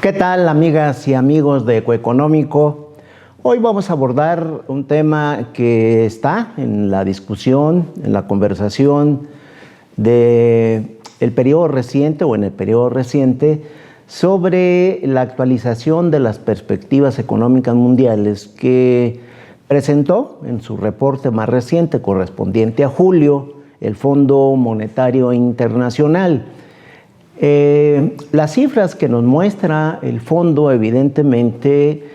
¿Qué tal, amigas y amigos de Ecoeconómico? Hoy vamos a abordar un tema que está en la discusión, en la conversación del periodo reciente o en el periodo reciente sobre la actualización de las perspectivas económicas mundiales que presentó en su reporte más reciente correspondiente a julio el Fondo Monetario Internacional. Las cifras que nos muestra el fondo evidentemente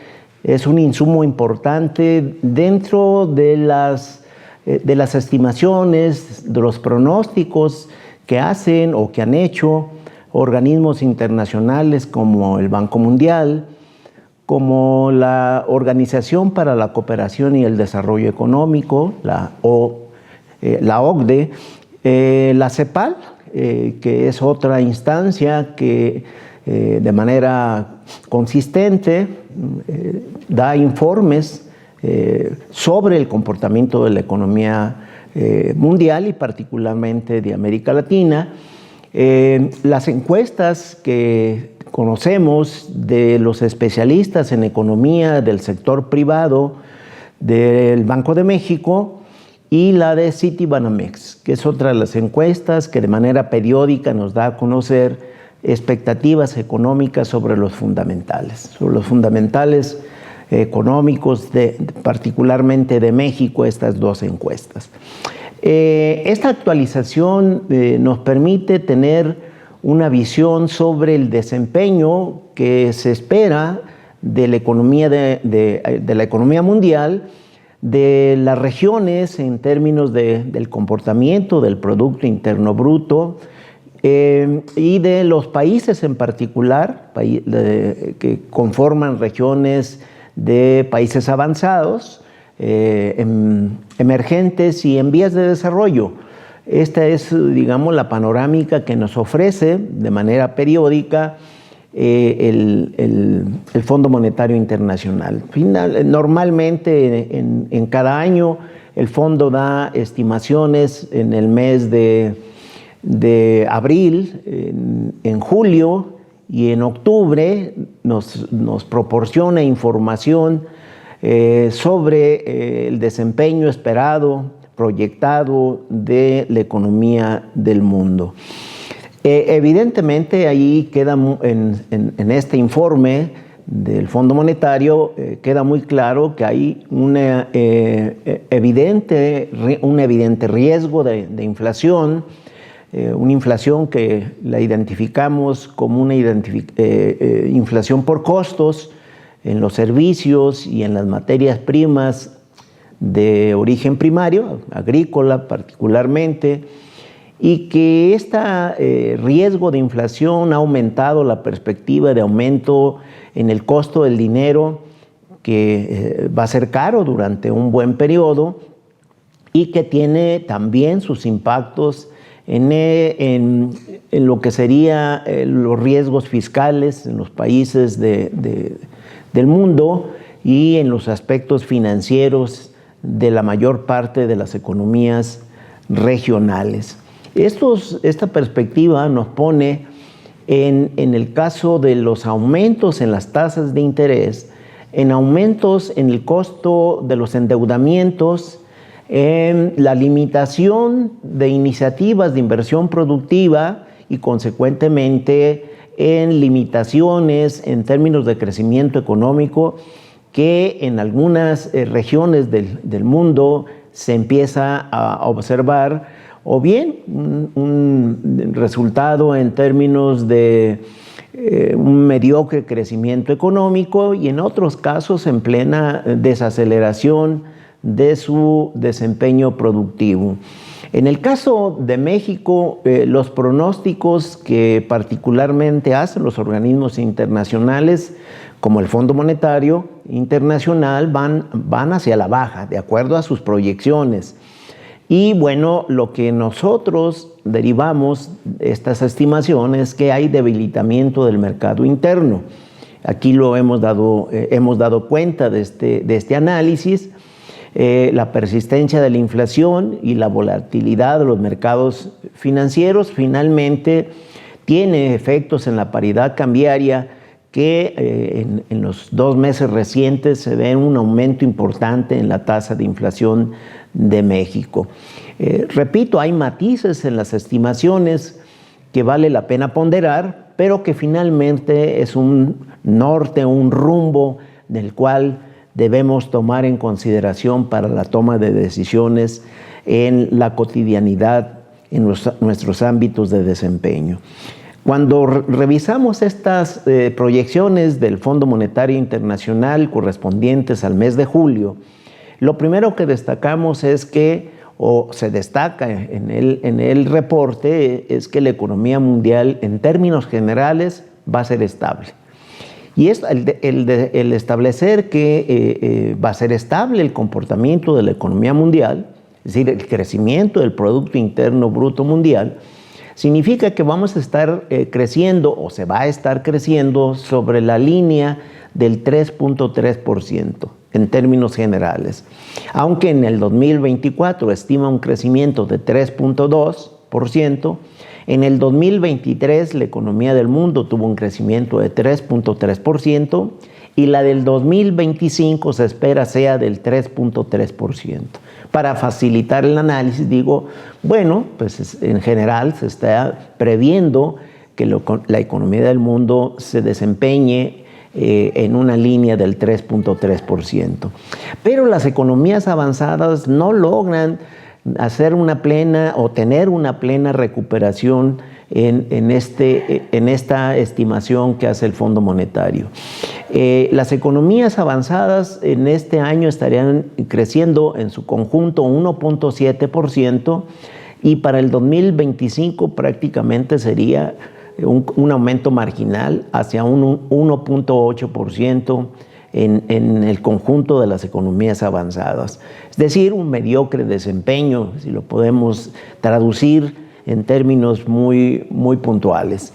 es un insumo importante dentro de las estimaciones, de los pronósticos que hacen o que han hecho organismos internacionales como el Banco Mundial, como la Organización para la Cooperación y el Desarrollo Económico, la OCDE, la CEPAL, que es otra instancia que de manera consistente da informes sobre el comportamiento de la economía mundial y particularmente de América Latina. Las encuestas que conocemos de los especialistas en economía del sector privado del Banco de México y la de Citibanamex, que es otra de las encuestas que de manera periódica nos da a conocer expectativas económicas sobre los fundamentales económicos, particularmente de México, estas dos encuestas. Esta actualización nos permite tener una visión sobre el desempeño que se espera de la economía, de la economía mundial, de las regiones en términos del comportamiento del Producto Interno Bruto y de los países en particular que conforman regiones de países avanzados, emergentes y en vías de desarrollo. Esta es, digamos, la panorámica que nos ofrece de manera periódica el Fondo Monetario Internacional. Normalmente en cada año el fondo da estimaciones en el mes de abril, en julio y en octubre nos proporciona información sobre el desempeño esperado, proyectado de la economía del mundo. Evidentemente ahí queda en este informe del Fondo Monetario queda muy claro que hay un evidente riesgo de inflación, una inflación que la identificamos como una inflación por costos en los servicios y en las materias primas de origen primario, agrícola particularmente, y que este riesgo de inflación ha aumentado la perspectiva de aumento en el costo del dinero, que va a ser caro durante un buen periodo y que tiene también sus impactos en lo que serían los riesgos fiscales en los países del mundo y en los aspectos financieros de la mayor parte de las economías regionales. Esta perspectiva nos pone en el caso de los aumentos en las tasas de interés, en aumentos en el costo de los endeudamientos, en la limitación de iniciativas de inversión productiva y consecuentemente en limitaciones en términos de crecimiento económico que en algunas regiones del mundo se empieza a observar, o bien un resultado en términos de un mediocre crecimiento económico y en otros casos en plena desaceleración de su desempeño productivo. En el caso de México, los pronósticos que particularmente hacen los organismos internacionales, como el Fondo Monetario Internacional, van hacia la baja, de acuerdo a sus proyecciones. Y bueno, lo que nosotros derivamos de estas estimaciones es que hay debilitamiento del mercado interno. Aquí hemos dado cuenta de este análisis. La persistencia de la inflación y la volatilidad de los mercados financieros finalmente tiene efectos en la paridad cambiaria que en los 2 meses recientes se ve un aumento importante en la tasa de inflación de México. Repito, hay matices en las estimaciones que vale la pena ponderar, pero que finalmente es un norte, un rumbo del cual debemos tomar en consideración para la toma de decisiones en la cotidianidad, en nuestros ámbitos de desempeño. Cuando revisamos estas proyecciones del Fondo Monetario Internacional correspondientes al mes de julio, lo primero que destacamos es que, o se destaca en el reporte, es que la economía mundial en términos generales va a ser estable. Y es el establecer que va a ser estable el comportamiento de la economía mundial, es decir, el crecimiento del Producto Interno Bruto Mundial, significa que vamos a estar creciendo, o se va a estar creciendo, sobre la línea del 3.3% en términos generales. Aunque en el 2024 estima un crecimiento de 3.2%, en el 2023 la economía del mundo tuvo un crecimiento de 3.3% y la del 2025 se espera sea del 3.3%. Para facilitar el análisis digo, bueno, pues en general se está previendo que la economía del mundo se desempeñe en una línea del 3.3%. Pero las economías avanzadas no logran hacer una plena o tener una plena recuperación en esta estimación que hace el Fondo Monetario. Las economías avanzadas en este año estarían creciendo en su conjunto 1.7% y para el 2025 prácticamente sería un aumento marginal hacia un 1.8% en el conjunto de las economías avanzadas. Es decir, un mediocre desempeño, si lo podemos traducir en términos muy puntuales.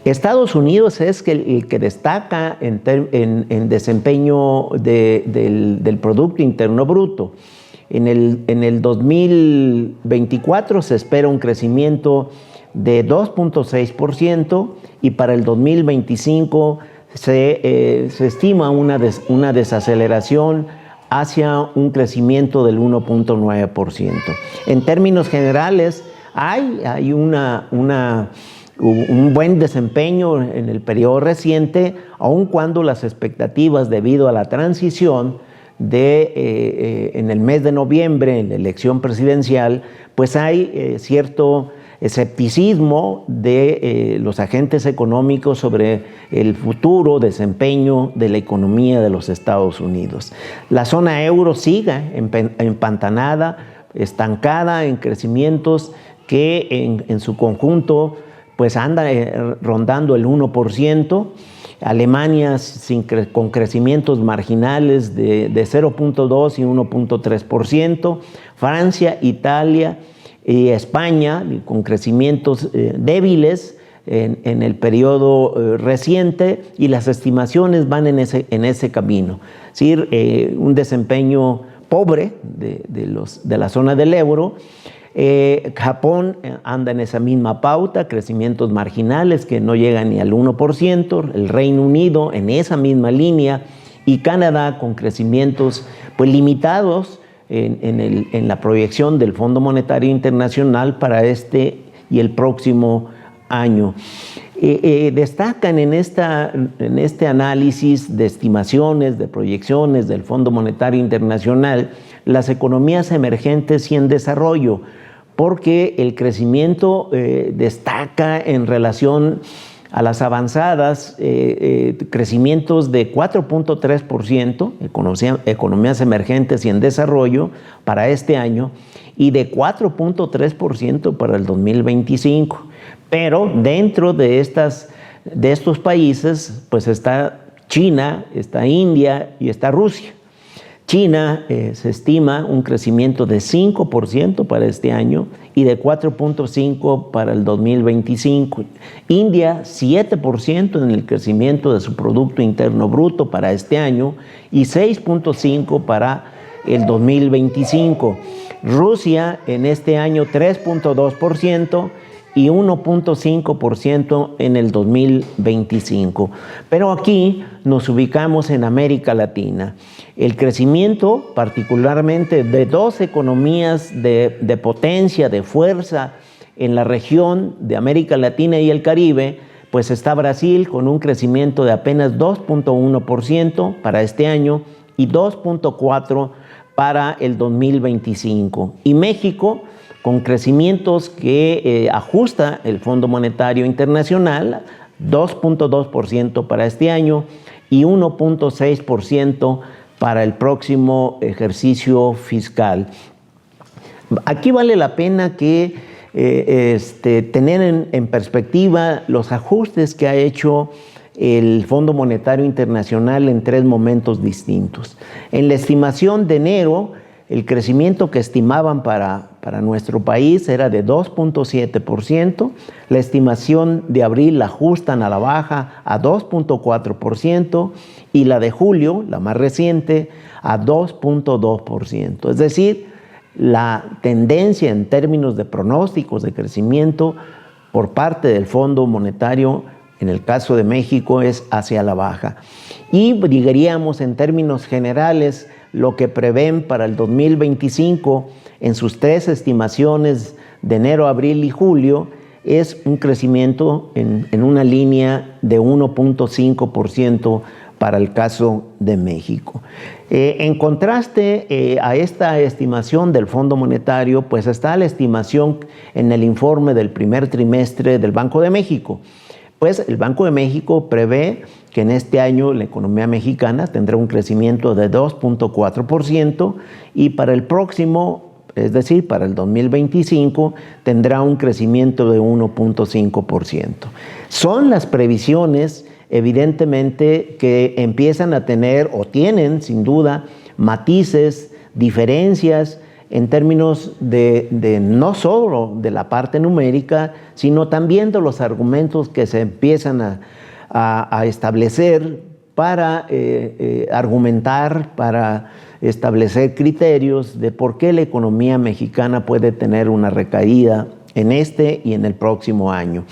Estados Unidos es el que destaca en desempeño del Producto Interno Bruto. En el 2024 se espera un crecimiento de 2.6% y para el 2025 se estima una desaceleración hacia un crecimiento del 1.9%. En términos generales, hay un buen desempeño en el periodo reciente, aun cuando las expectativas debido a la transición en el mes de noviembre, en la elección presidencial, pues hay cierto escepticismo de los agentes económicos sobre el futuro desempeño de la economía de los Estados Unidos. La zona euro sigue empantanada, estancada en crecimientos que en su conjunto pues anda rondando el 1%. Alemania con crecimientos marginales de 0.2 y 1.3%. Francia, Italia y España con crecimientos débiles en el periodo reciente, y las estimaciones van en ese camino. Es decir, un desempeño pobre de la zona del euro. Japón anda en esa misma pauta, crecimientos marginales que no llegan ni al 1%, el Reino Unido en esa misma línea y Canadá con crecimientos pues limitados en la proyección del Fondo Monetario Internacional para este y el próximo año. Destacan en este análisis de estimaciones, de proyecciones del Fondo Monetario Internacional, las economías emergentes y en desarrollo, porque el crecimiento destaca en relación a las avanzadas, crecimientos de 4.3%, economías emergentes y en desarrollo para este año, y de 4.3% para el 2025. Pero dentro de estos países, pues está China, está India y está Rusia. China se estima un crecimiento de 5% para este año y de 4.5% para el 2025. India, 7% en el crecimiento de su Producto Interno Bruto para este año y 6.5% para el 2025. Rusia en este año 3.2% y 1.5% en el 2025. Pero aquí nos ubicamos en América Latina. El crecimiento, particularmente de dos economías de potencia, de fuerza en la región de América Latina y el Caribe, pues está Brasil con un crecimiento de apenas 2.1% para este año y 2.4% para el 2025. Y México con crecimientos que ajusta el Fondo Monetario Internacional, 2.2% para este año y 1.6% para el próximo ejercicio fiscal. Aquí vale la pena que tener en perspectiva los ajustes que ha hecho el Fondo Monetario Internacional en tres momentos distintos. En la estimación de enero, el crecimiento que estimaban para nuestro país era de 2.7%, la estimación de abril la ajustan a la baja a 2.4% y la de julio, la más reciente, a 2.2%. Es decir, la tendencia en términos de pronósticos de crecimiento por parte del Fondo Monetario, en el caso de México, es hacia la baja. Y diríamos en términos generales lo que prevén para el 2025 en sus tres estimaciones de enero, abril y julio es un crecimiento en una línea de 1.5% para el caso de México. En contraste a esta estimación del Fondo Monetario, pues está la estimación en el informe del primer trimestre del Banco de México. Pues el Banco de México prevé que en este año la economía mexicana tendrá un crecimiento de 2.4% y para el próximo, es decir, para el 2025, tendrá un crecimiento de 1.5%. Son las previsiones evidentemente que empiezan a tener o tienen sin duda matices, diferencias en términos de no solo de la parte numérica, sino también de los argumentos que se empiezan a establecer para argumentar, para establecer criterios de por qué la economía mexicana puede tener una recaída en este y en el próximo año.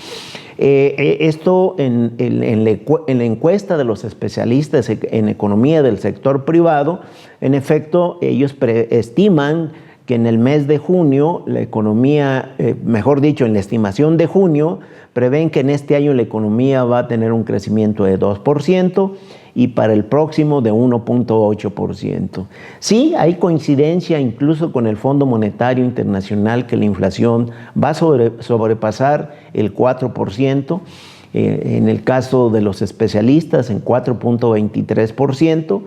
Esto en la encuesta de los especialistas en economía del sector privado, en efecto, ellos estiman que en el mes de junio la economía, mejor dicho, en la estimación de junio, prevén que en este año la economía va a tener un crecimiento de 2% y para el próximo de 1.8%. Sí, hay coincidencia incluso con el Fondo Monetario Internacional que la inflación va a sobrepasar el 4%, en el caso de los especialistas en 4.23%,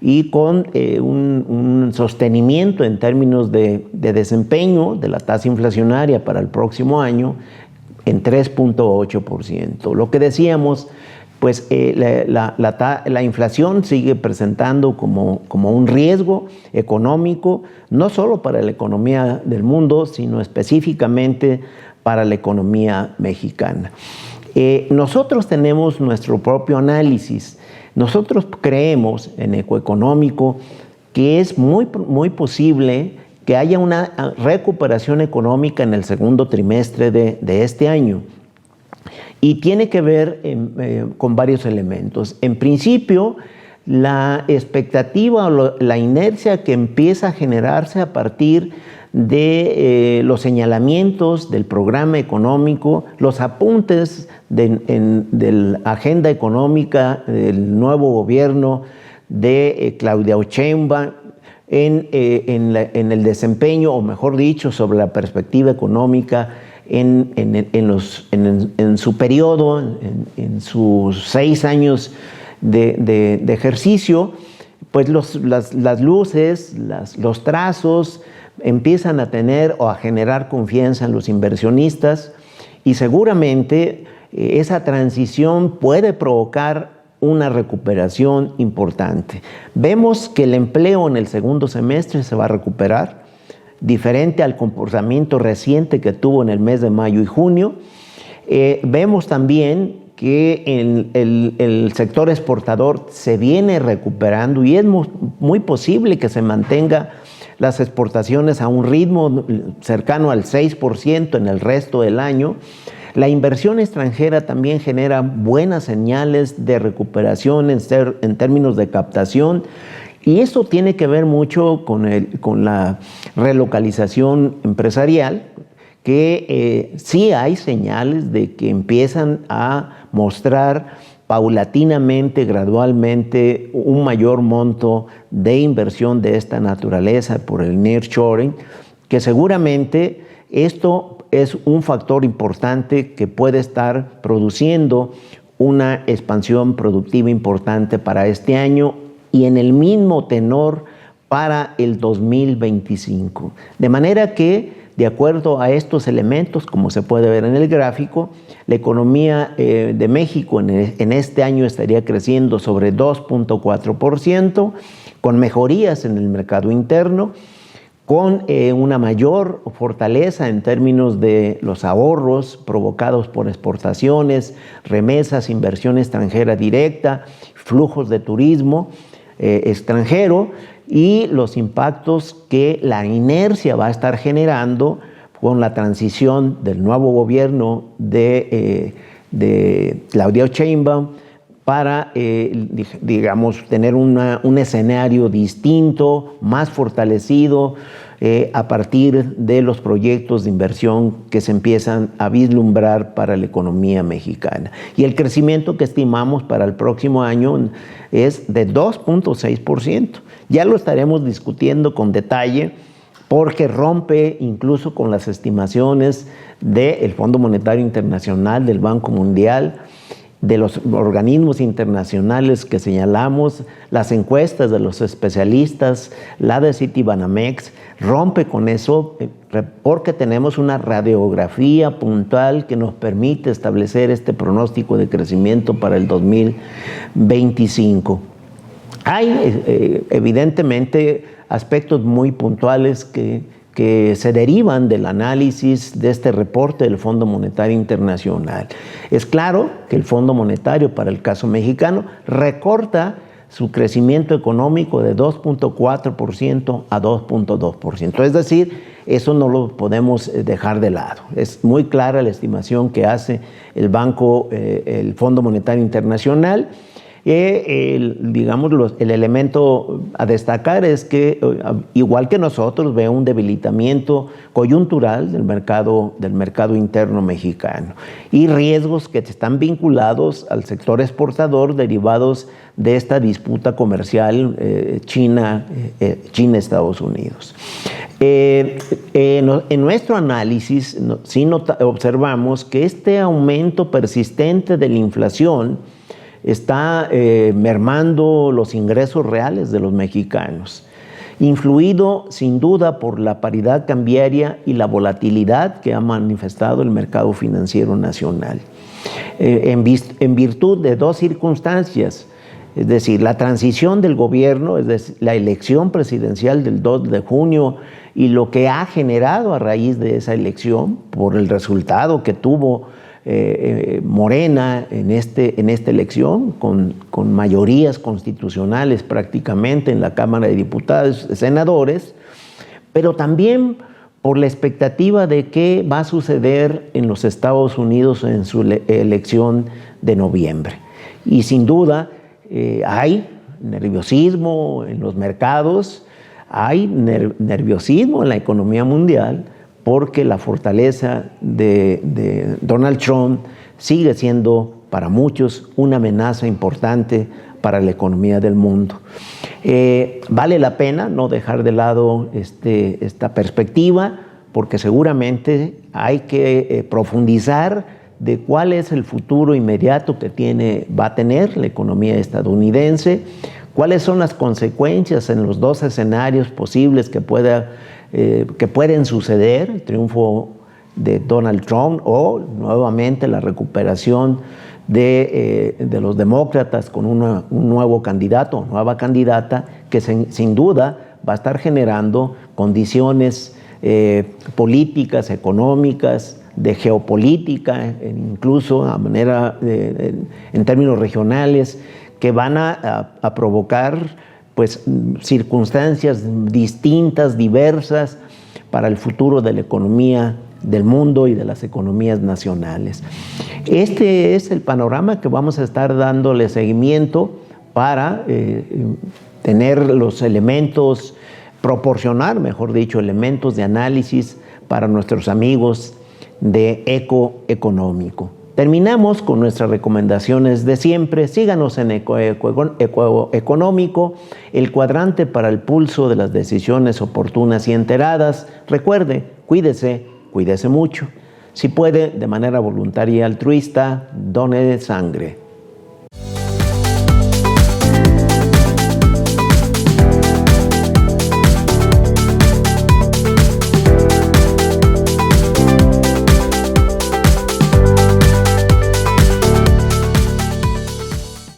y con un sostenimiento en términos de desempeño de la tasa inflacionaria para el próximo año en 3.8%. Lo que decíamos, pues la inflación sigue presentando como un riesgo económico, no solo para la economía del mundo, sino específicamente para la economía mexicana. Nosotros tenemos nuestro propio análisis. Nosotros creemos en Ecoeconómico que es muy posible que haya una recuperación económica en el segundo trimestre de este año. Y tiene que ver con varios elementos. En principio, la expectativa o la inercia que empieza a generarse a partir de los señalamientos del programa económico, los apuntes de la agenda económica del nuevo gobierno de Claudia Sheinbaum en el desempeño, o mejor dicho, sobre la perspectiva económica en su periodo, en sus 6 años de ejercicio, pues las luces, los trazos empiezan a tener o a generar confianza en los inversionistas y seguramente esa transición puede provocar una recuperación importante. Vemos que el empleo en el segundo semestre se va a recuperar, diferente al comportamiento reciente que tuvo en el mes de mayo y junio. Vemos también que el sector exportador se viene recuperando y es muy posible que se mantenga las exportaciones a un ritmo cercano al 6% en el resto del año. La inversión extranjera también genera buenas señales de recuperación en términos de captación, y eso tiene que ver mucho con la relocalización empresarial, que sí hay señales de que empiezan a mostrar paulatinamente, gradualmente, un mayor monto de inversión de esta naturaleza por el nearshoring, que seguramente esto es un factor importante que puede estar produciendo una expansión productiva importante para este año y en el mismo tenor para el 2025. De manera que, de acuerdo a estos elementos, como se puede ver en el gráfico, la economía de México en este año estaría creciendo sobre 2.4%, con mejorías en el mercado interno, con una mayor fortaleza en términos de los ahorros provocados por exportaciones, remesas, inversión extranjera directa, flujos de turismo extranjero y los impactos que la inercia va a estar generando con la transición del nuevo gobierno de Claudia Sheinbaum para, digamos, tener un escenario distinto, más fortalecido a partir de los proyectos de inversión que se empiezan a vislumbrar para la economía mexicana. Y el crecimiento que estimamos para el próximo año es de 2.6%. Ya lo estaremos discutiendo con detalle, porque rompe incluso con las estimaciones del Fondo Monetario Internacional, del Banco Mundial, de los organismos internacionales que señalamos, las encuestas de los especialistas, la de Citibanamex, rompe con eso porque tenemos una radiografía puntual que nos permite establecer este pronóstico de crecimiento para el 2025. Hay evidentemente aspectos muy puntuales que se derivan del análisis de este reporte del Fondo Monetario Internacional. Es claro que el Fondo Monetario, para el caso mexicano, recorta su crecimiento económico de 2.4% a 2.2%. Es decir, eso no lo podemos dejar de lado. Es muy clara la estimación que hace el Fondo Monetario Internacional. Digamos, el elemento a destacar es que, igual que nosotros, ve un debilitamiento coyuntural del mercado interno mexicano y riesgos que están vinculados al sector exportador derivados de esta disputa comercial China-Estados Unidos. En nuestro análisis sí observamos que este aumento persistente de la inflación está mermando los ingresos reales de los mexicanos, influido sin duda por la paridad cambiaria y la volatilidad que ha manifestado el mercado financiero nacional, en virtud de dos circunstancias. Es decir, la transición del gobierno, es decir, la elección presidencial del 2 de junio y lo que ha generado a raíz de esa elección por el resultado que tuvo Morena en esta elección, con mayorías constitucionales prácticamente en la Cámara de Diputados y Senadores, pero también por la expectativa de qué va a suceder en los Estados Unidos en su elección de noviembre. Y sin duda hay nerviosismo en los mercados, hay nerviosismo en la economía mundial, porque la fortaleza de Donald Trump sigue siendo para muchos una amenaza importante para la economía del mundo. Vale la pena no dejar de lado esta perspectiva, porque seguramente hay que profundizar de cuál es el futuro inmediato que va a tener la economía estadounidense, cuáles son las consecuencias en los dos escenarios posibles que pueden suceder: el triunfo de Donald Trump o nuevamente la recuperación de los demócratas con un nuevo candidato o nueva candidata que sin duda va a estar generando condiciones políticas, económicas, de geopolítica, incluso en términos regionales, que van a provocar pues circunstancias distintas, diversas para el futuro de la economía del mundo y de las economías nacionales. Este es el panorama que vamos a estar dándole seguimiento para tener los elementos, proporcionar, mejor dicho, elementos de análisis para nuestros amigos de Ecoeconómico. Terminamos con nuestras recomendaciones de siempre. Síganos en Ecoeconómico, el cuadrante para el pulso de las decisiones oportunas y enteradas. Recuerde, cuídese mucho. Si puede, de manera voluntaria y altruista, done sangre.